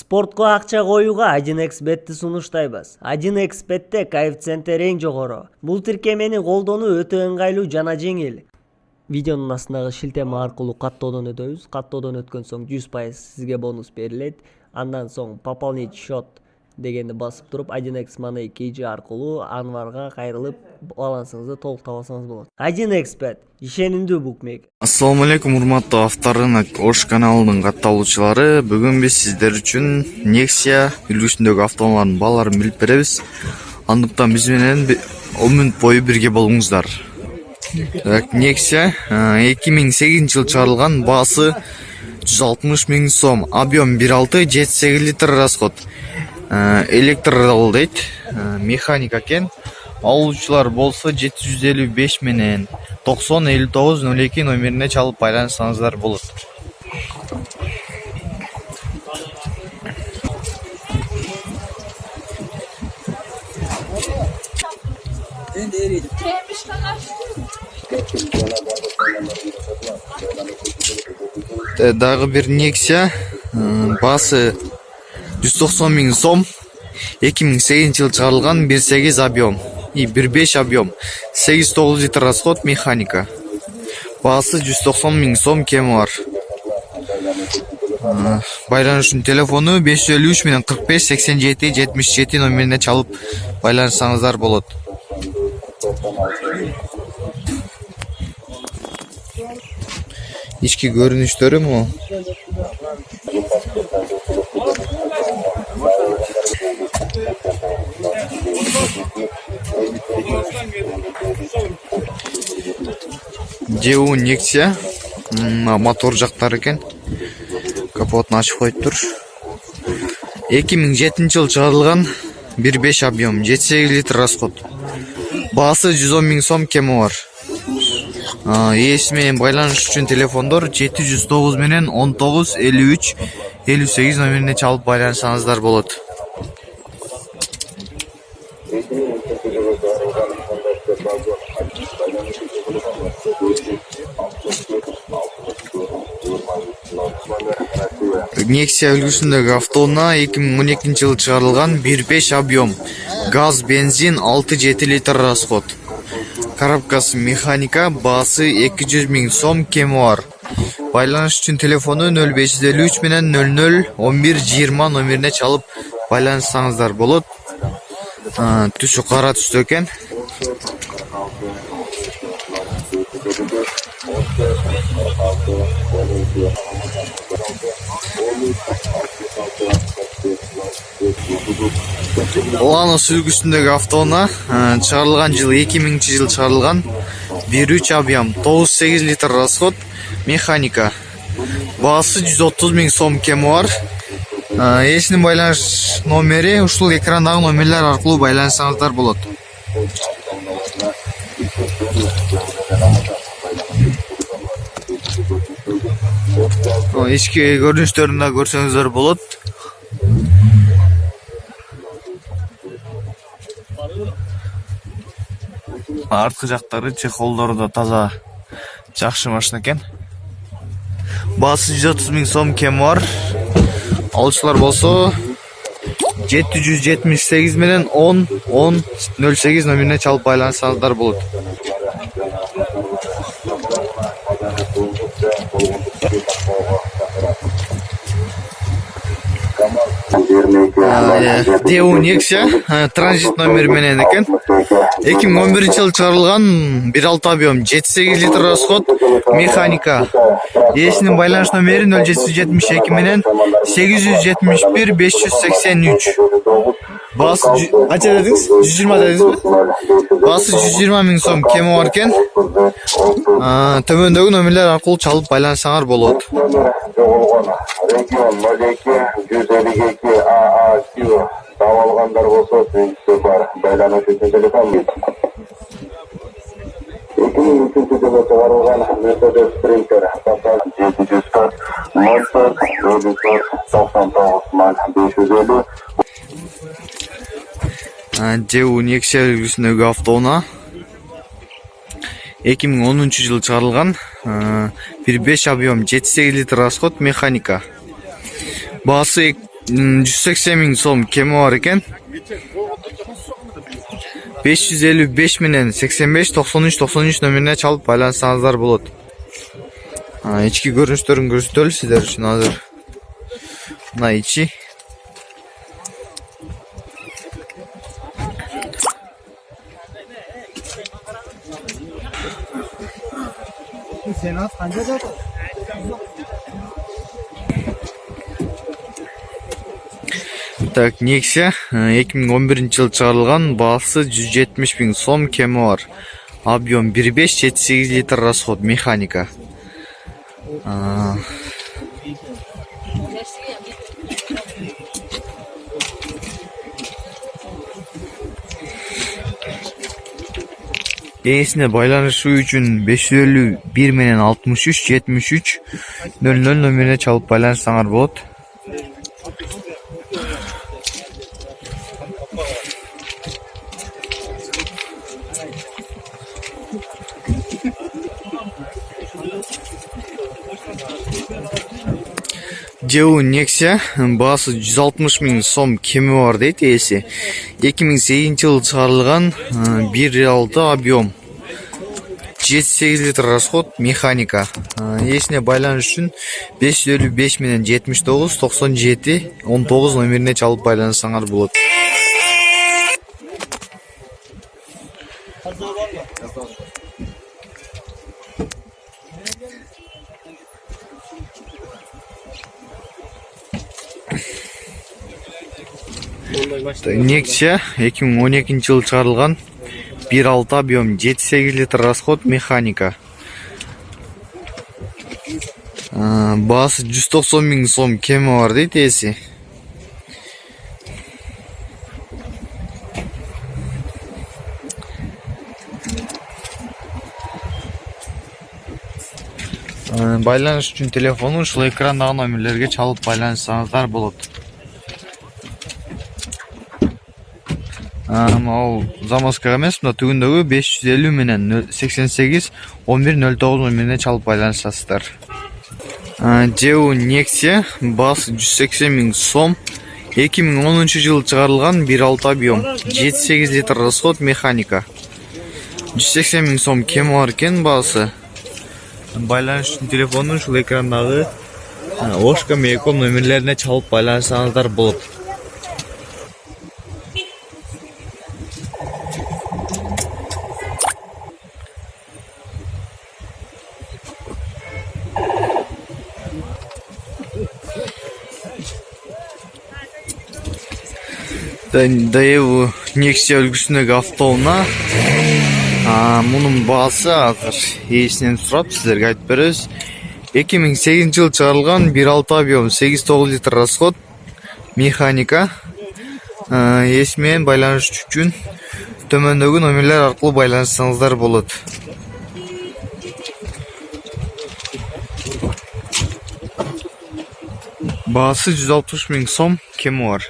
Спортко акча коюуга 1xbet'ти сунуштайбыз. 1xbet'те коэффициенти эң жогору. Бул тиркемени колдонуу өтө ыңгайлуу жана жеңил. Видеонун астындагы шилтеме аркылуу каттоодон өтөбүз. Каттоодон өткөн соң 100% сизге бонус берилет. Андан соң пополнить счет дегенди басып туруп 1x Money KG аркылуу Анварга кайрылып балансыңызды толук табасаңыз болот. 1xbet ишенимдүү букмекер. Ассаламу алейкум, урматтуу Авторынок Ош каналынын катталуучулары. Бүгүн биз сиздер үчүн Nexia үлгүсүндөгү автоунаалардын бааларын билип беребиз. Андыктан биз менен 10 мүнөт бою бирге болуңуздар. Nexia 2008 жыл чыгарылган, баасы 160 000 сом, объем 1.6, 7-8 литр расход. Электрол дейт, механика экен. Алуучулар болсо 755 менен 90-59-02 номерине чалып байланышсаңыздар болот. Дагы бир Nexia, баасы 190 000 сом, 2008 жыл чыгарылган, 1.8 объем, 1.5 объем, 8-9 литр расход, механика. Баасы 190 000 сом, кеми бар. Байланышын телефону 553 менен 45-87-77 номерине чалып байланышсаңыздар болот. Ички көрүнүштөрү му? Жеу Nexia, мотор жактары экен. Капотун ачып коюптур. 2007 жыл чыгарылган, 1.5 объем, 7-8 литр расход. Баасы 110 000 сом, кеми бар. Ээси менен байланыш үчүн телефондор 709 менен 19-53-58 номерине чалып байланышсаңыздар болот. Nexia үлгүсүндөгү автоунаа 2012 жылы чыгарылган, 1.5 объем, газ, бензин, 6-7 литр расход. Коробкасы механика, баасы 200 000 сом, кеми бар. Байланыш үчүн телефону 0553 менен 00-11-20 номерине чалып байланышсаңыздар болот. Түсү кара түстө экен. Ланос үлгүсүндөгү автоунаа чыгарылган жыл 2000 жыл чыгарылган, 1.3 объем, 9-8 литр расход, механика. Баасы 130 000 сом, кеми бар. Ээсинин байланыш номери ушул экрандагы номерлер аркылуу байланышсаңыздар болот. Ички көрүнүштөрүн да көрсөңүздөр болот. Арткы жактары, чехолдору да таза, жакшы машина экен. Баасы 130 000 сом, кеми бар. Алуучулар болсо 778 менен 10-08 номерине чалып байланышсаңыздар болот. Деу Nexia, транзит номери менен экен. 2011 жылы чыгарылган, 1.6 объем, 7-8 литр расход, механика. Ээсинин байланыш номери 0772 менен 871-583. Баасы канча дедиңиз? 120 дедиңизби? Баасы 120 000 сом, кеми бар экен. Төмөндөгү номерлер аркылуу чалып байланышсаңар болот. Регион 02-152 ААQ табалгандар болсо сүйлөшү бар. Байланыш үчүн телефон 2003 жылы чыгарылган Mercedes Sprinter 704 04 99 550. Жеу Nexia үлгүсүндөгү автоунаа 2010 жылы чыгарылган, 1.5 объем, 7-8 литр расход, механика. Баасы 180 ming so'm kemi bor ekan. 555 менен 85 93 93 номерине чалып байлансаңыздар болот. Ички көрүнүштөрүн көрсөтөлү сиздер үчүн азыр. Мына ичи. Так, Nexia 2011-жылы чыгарылган, баасы 170 миң сом, кеми бар. Объем 1,5-7,8 литр расход, механика. Кеңесине байланышуу үчүн 551 менен 63 73 00 номерине чалып байланышсаңар болот. Jewu Nexia баасы 160 миң сом, кеми бар дейт ээси. 2008-жылы чыгарылган, 1,6 объем, 7,8 литр расход, механика. Ээсине байланыш үчүн 555 менен 79 97 19 номерине чалып байланышсаңар болот. Nexia 2012-жылы чыгарылган, 1,6 объем, 7,8 литр расход, механика. Баасы 190 миң сом, кеми бар дейт ээси. Байланыш үчүн телефону ушул экрандагы номерлерге чалып байланышсаңыздар болот. Ал Замоскага эмес, мына түгүндөгү 550 менен 88 11 09 номерине чалып байланышасыздар. Jewu Nexia баасы 180 миң сом, 2010-жылы чыгарылган, 1,6 объем, 7,8 литр расход, механика. 180 миң сом, кеми бар экен баасы. Байланыш үчүн телефону ушул экрандагы Ошка Мейком номерлерине чалып байланышсаңыздар болот. Jewu Nexia үлгүсүндөгү автоунаа. Мунун баасы азыр ээсинен сурап сиздерге айтып беребиз. 2008-жылы чыгарылган, 1,6 объем, 8,9 литр расход, механика. Ээси менен байланыш үчүн төмөндөгү номерлер аркылуу байланышсаңыздар болот. Баасы 160 миң сом, кеми бар.